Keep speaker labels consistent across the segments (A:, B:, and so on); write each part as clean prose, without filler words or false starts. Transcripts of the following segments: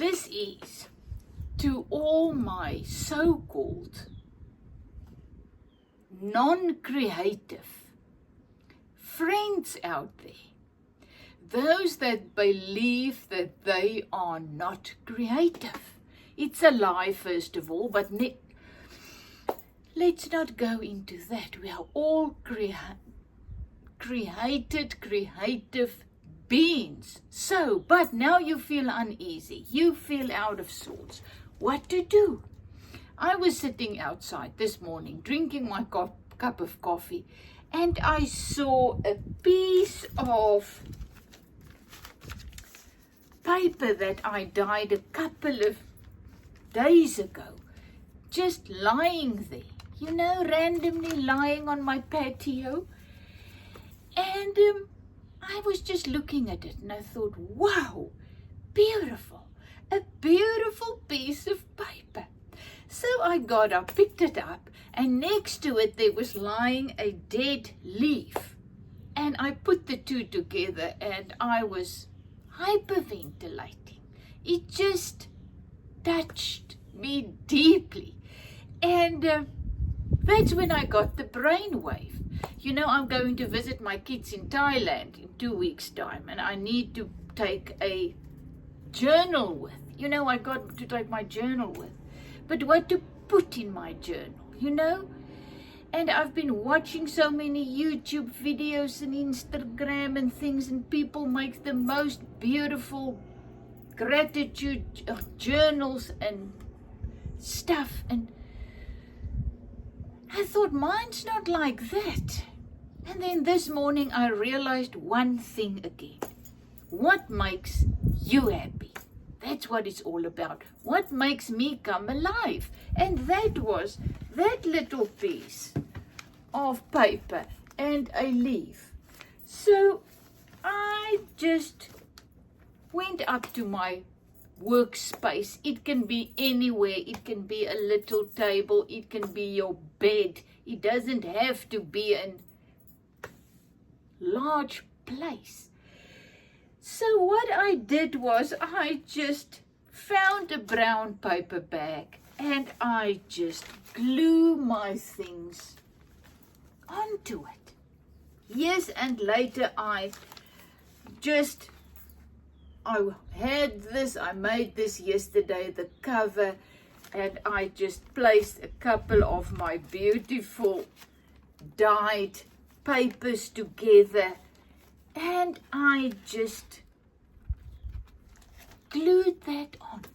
A: This is to all my so-called non-creative friends out there. Those that believe that they are not creative. It's a lie, first of all, but let's not go into that. We are all created, creative beings. So, but now you feel uneasy. You feel out of sorts. What to do? I was sitting outside this morning, drinking my cup of coffee, and I saw a piece of paper that I dyed a couple of days ago, just lying there, randomly lying on my patio. And I was just looking at it and I thought, wow, beautiful, a beautiful piece of paper. So I got up, picked it up, and next to it there was lying a dead leaf. And I put the two together and I was hyperventilating. It just touched me deeply. And that's when I got the brainwave. I'm going to visit my kids in Thailand in 2 weeks' time, and I need to take a journal with. I got to take my journal with. But what to put in my journal, And I've been watching so many YouTube videos and Instagram and things, and people make the most beautiful gratitude journals and stuff. And I thought, mine's not like that. And then this morning I realized one thing again. What makes you happy? That's what it's all about. What makes me come alive? And that was that little piece of paper and a leaf. So I just went up to my workspace. It can be anywhere. It can be a little table. It can be your bed. It doesn't have to be a large place. So what I did was I just found a brown paper bag and I just glue my things onto it. Yes, and later I made this yesterday, the cover, and I just placed a couple of my beautiful dyed papers together, and I just glued that on.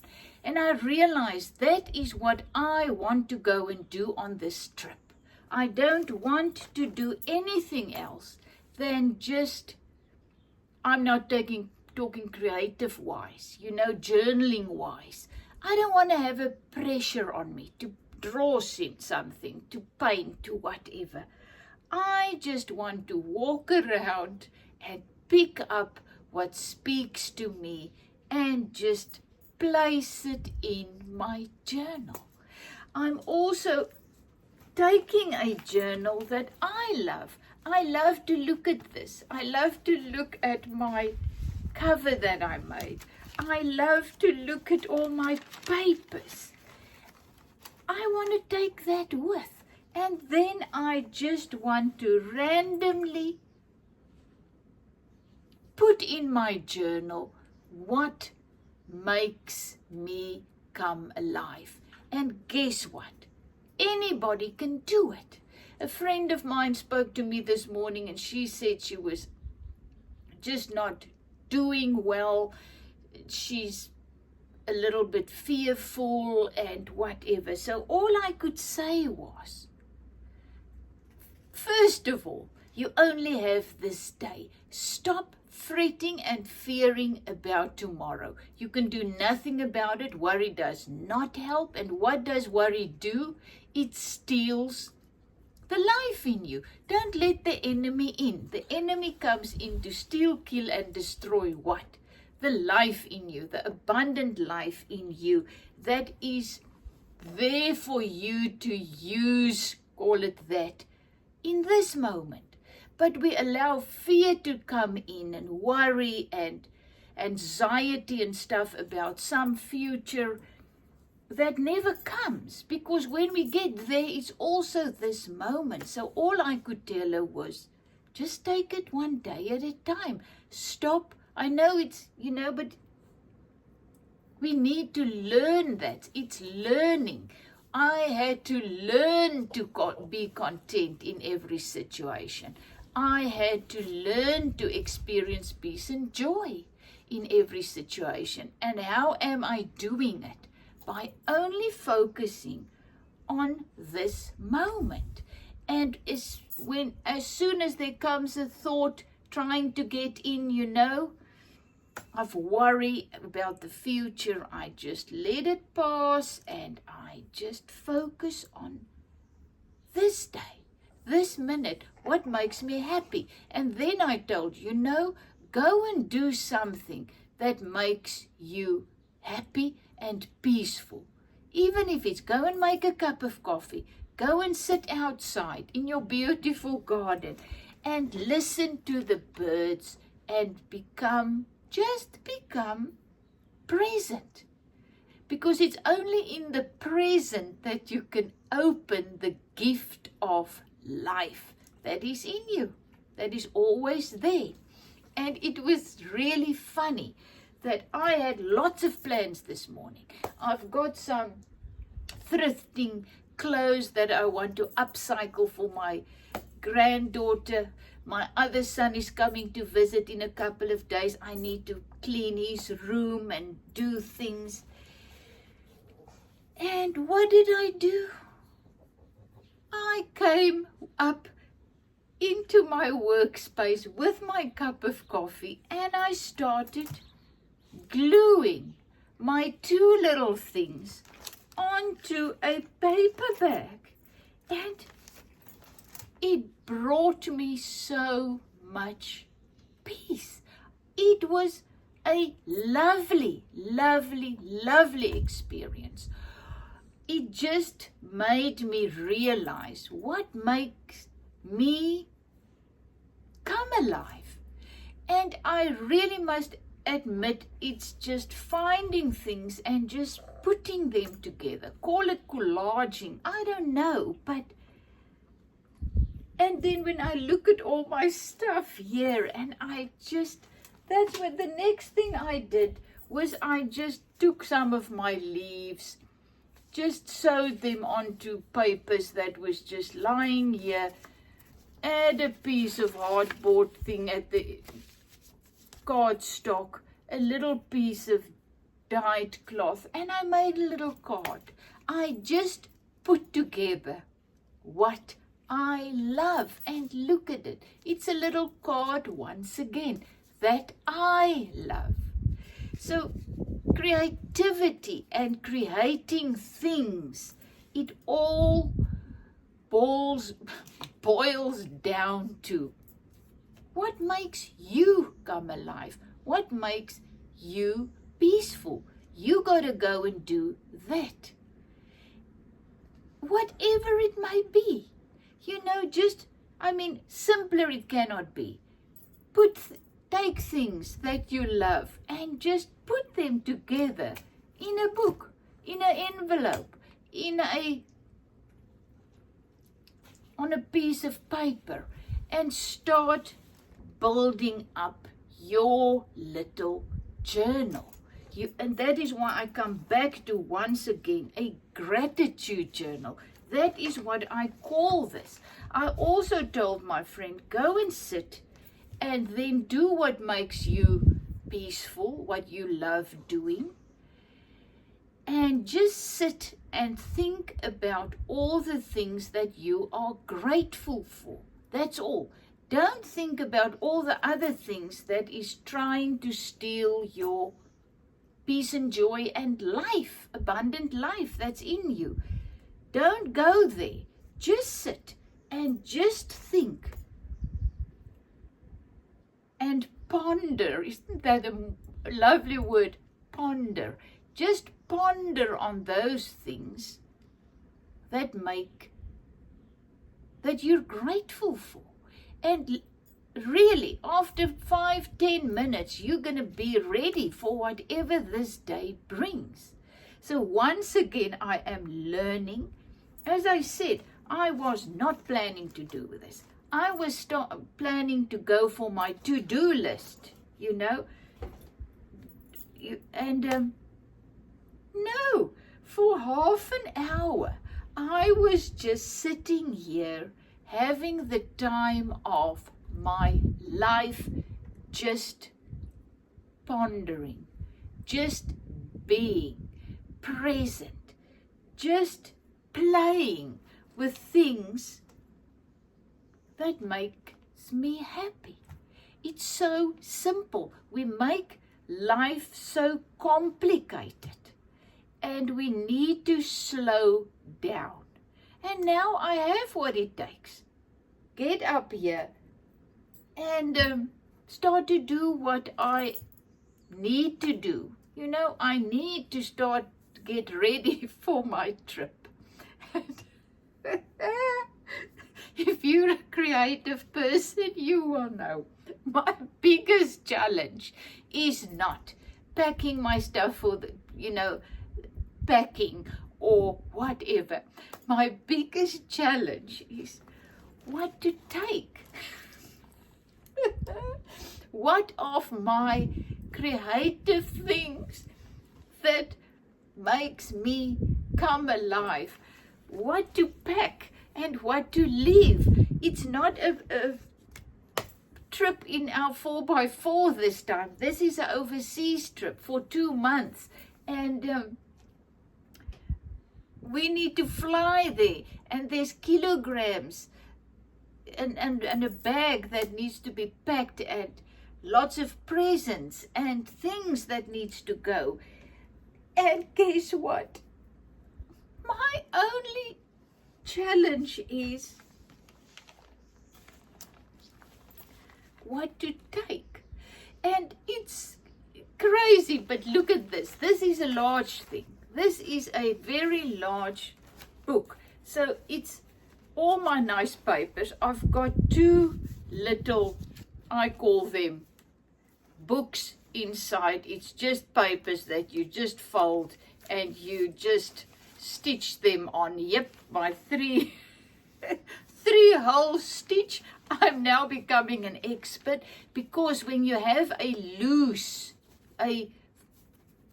A: And I realized that is what I want to go and do on this trip. I don't want to do anything else than I'm not talking creative wise, journaling wise. I don't want to have a pressure on me to draw something, to paint, to whatever. I just want to walk around and pick up what speaks to me and just place it in my journal. I'm also taking a journal that I love. I love to look at this. I love to look at my cover that I made. I love to look at all my papers. I want to take that with. And then I just want to randomly put in my journal what makes me come alive. And guess what? Anybody can do it. A friend of mine spoke to me this morning and she said she was just not doing well. She's a little bit fearful and whatever. So all I could say was, first of all, you only have this day. Stop fretting and fearing about tomorrow. You can do nothing about it. Worry does not help. And what does worry do? It steals the life in you. Don't let the enemy in. The enemy comes in to steal, kill, and destroy what? The life in you, the abundant life in you that is there for you to use, call it that, in this moment. But we allow fear to come in and worry and anxiety and stuff about some future that never comes, because when we get there, it's also this moment. So all I could tell her was, just take it one day at a time. Stop. I know it's, but we need to learn that. It's learning. I had to learn to be content in every situation. I had to learn to experience peace and joy in every situation. And how am I doing it? By only focusing on this moment. And as soon as there comes a thought trying to get in, of worry about the future, I just let it pass and I just focus on this day, this minute, what makes me happy. And then I told go and do something that makes you happy and peaceful. Even if it's go and make a cup of coffee, go and sit outside in your beautiful garden and listen to the birds and just become present. Because it's only in the present that you can open the gift of life that is in you, that is always there. And it was really funny that I had lots of plans this morning. I've got some thrifting clothes that I want to upcycle for my granddaughter. My other son is coming to visit in a couple of days. I need to clean his room and do things. And what did I do? I came up into my workspace with my cup of coffee and I started gluing my two little things onto a paper bag, and it brought me so much peace. It was a lovely, lovely, lovely experience. It just made me realize what makes me come alive. And I really must admit, it's just finding things and just putting them together. Call it collaging, I don't know, and then when I look at all my stuff here, and that's what the next thing I did was I just took some of my leaves, just sewed them onto papers that was just lying here, add a piece of hardboard thing at the cardstock, a little piece of dyed cloth, and I made a little card. I just put together what I love, and look at it. It's a little card once again that I love. So creativity and creating things, it all boils down to what makes you come alive, what makes you peaceful. You got to go and do that. Whatever it may be. Simpler it cannot be. Take things that you love and just put them together in a book, in an envelope, on a piece of paper, and start building up your little journal. And that is why I come back to, once again, a gratitude journal. That is what I call this. I also told my friend, go and sit and then do what makes you peaceful, what you love doing. And just sit and think about all the things that you are grateful for. That's all. Don't think about all the other things that is trying to steal your peace and joy and life, abundant life that's in you. Don't go there. Just sit and just think and ponder. Isn't that a lovely word? Ponder. Just ponder on those things that you're grateful for. And really, after 5-10 minutes, you're going to be ready for whatever this day brings. So once again, I am learning. As I said, I was not planning to do this. I was planning to go for my to-do list, no, for half an hour, I was just sitting here having the time of my life, just pondering, just being present, just playing with things that makes me happy. It's so simple. We make life so complicated, and we need to slow down. And now I have what it takes. Get up here and start to do what I need to do. I need to start to get ready for my trip. If you're a creative person, you will know. My biggest challenge is not packing my stuff for packing or whatever. My biggest challenge is what to take. What of my creative things that makes me come alive? What to pack and what to leave. It's not a trip in our 4x4 this time. This is an overseas trip for 2 months. And we need to fly there. And there's kilograms and a bag that needs to be packed, and lots of presents and things that needs to go. And guess what? My only challenge is what to take. And it's crazy, but look at this. This is a large thing. This is a very large book. So it's all my nice papers. I've got 2 little, I call them books inside. It's just papers that you just fold and you just stitch them on. Yep, my 3 hole stitch. I'm now becoming an expert, because when you have a loose,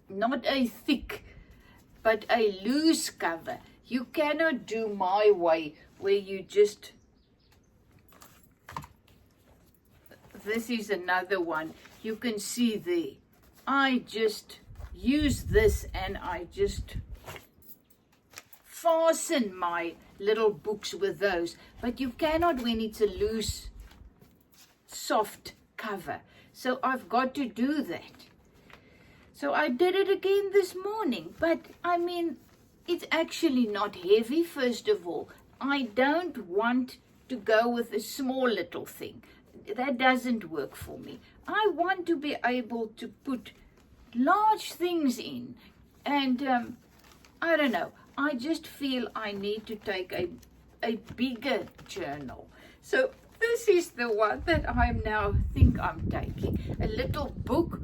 A: not a thick, but a loose cover, you cannot do my way where you just, this is another one. You can see there. I just use this and I just fasten my little books with those. But you cannot when it's a loose, soft cover. So I've got to do that. So I did it again this morning. But I mean, it's actually not heavy, first of all. I don't want to go with a small little thing. That doesn't work for me. I want to be able to put large things in. And I don't know. I just feel I need to take a bigger journal. So this is the one that I now think I'm taking. A little book,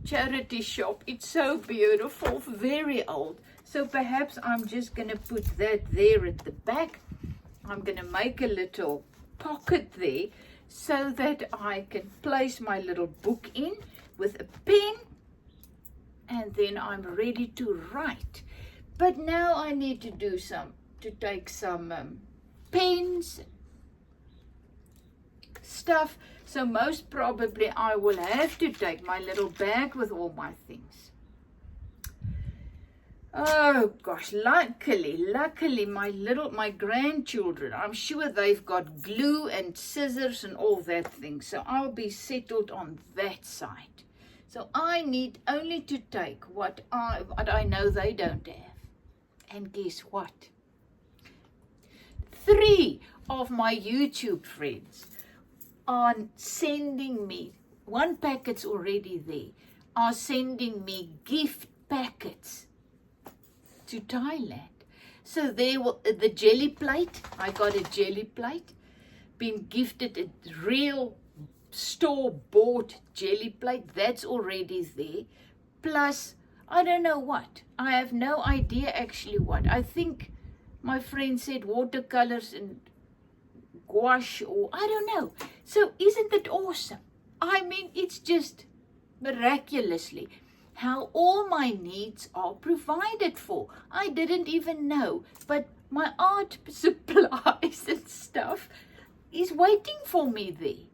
A: charity shop. It's so beautiful, very old. So perhaps I'm just going to put that there at the back. I'm going to make a little pocket there so that I can place my little book in with a pen, and then I'm ready to write. But now I need to take some pens, stuff. So most probably I will have to take my little bag with all my things. Oh gosh, luckily my grandchildren, I'm sure they've got glue and scissors and all that thing. So I'll be settled on that side. So I need only to take what I know they don't have. And guess what? 3 of my YouTube friends are sending me, 1 packet's already there, are sending me gift packets to Thailand. So the jelly plate, I got a jelly plate, been gifted a real store-bought jelly plate that's already there, plus I don't know what. I have no idea actually what. I think my friend said watercolors and gouache, or I don't know. So isn't it awesome? I mean, it's just miraculously how all my needs are provided for. I didn't even know, but my art supplies and stuff is waiting for me there.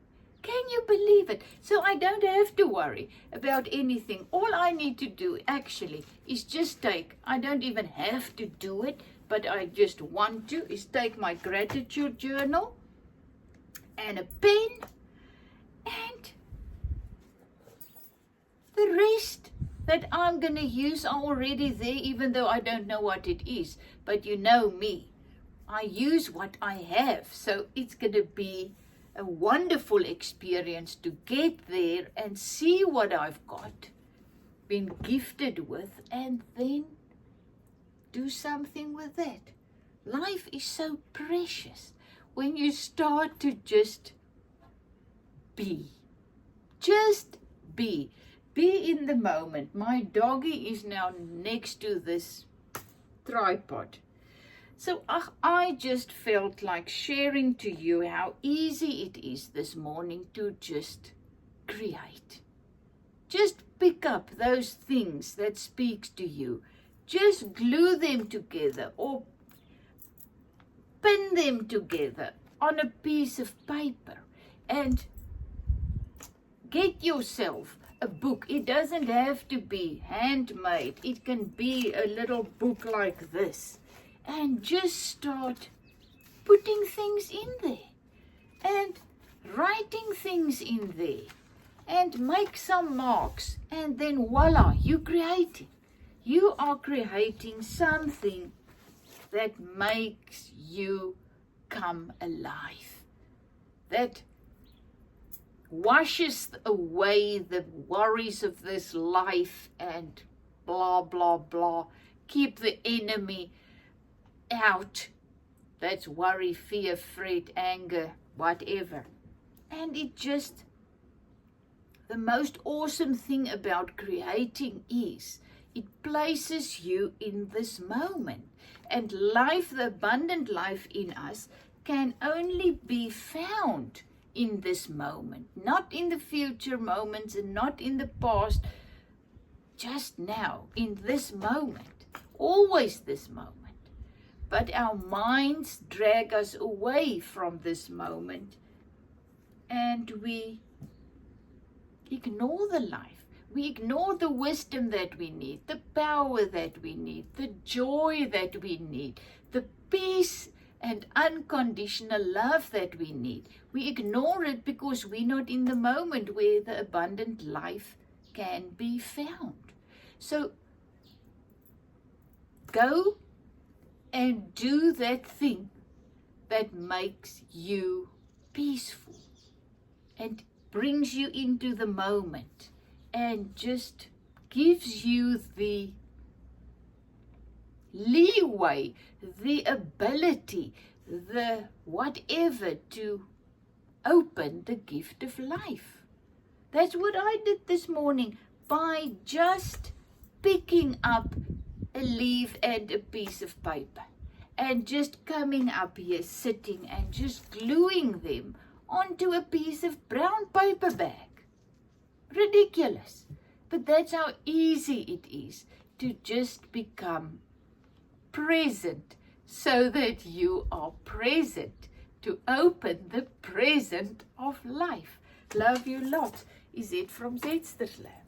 A: Can you believe it? So I don't have to worry about anything. All I need to do actually is just I don't even have to do it, but I just want to, is take my gratitude journal and a pen, and the rest that I'm going to use are already there, even though I don't know what it is. But you know me, I use what I have, so it's going to be a wonderful experience to get there and see what I've got, been gifted with, and then do something with that. Life is so precious when you start to just be. Just be. Be in the moment. My doggy is now next to this tripod. So I just felt like sharing to you how easy it is this morning to just create. Just pick up those things that speaks to you. Just glue them together or pin them together on a piece of paper and get yourself a book. It doesn't have to be handmade. It can be a little book like this. And just start putting things in there and writing things in there and make some marks, and then voila, you're creating. You are creating something that makes you come alive, that washes away the worries of this life and blah, blah, blah. Keep the enemy out. That's worry, fear, fret, anger, whatever. And it just, the most awesome thing about creating is it places you in this moment. And life, the abundant life in us, can only be found in this moment, not in the future moments and not in the past, just now, in this moment, always this moment. But our minds drag us away from this moment and we ignore the life. We ignore the wisdom that we need, the power that we need, the joy that we need, the peace and unconditional love that we need. We ignore it because we're not in the moment where the abundant life can be found. So go and do that thing that makes you peaceful and brings you into the moment and just gives you the leeway, the ability, the whatever to open the gift of life. That's what I did this morning by just picking up a leaf and a piece of paper and just coming up here, sitting and just gluing them onto a piece of brown paper bag. Ridiculous. But that's how easy it is to just become present so that you are present to open the present of life. Love you lots. Is it from Zetsterslam?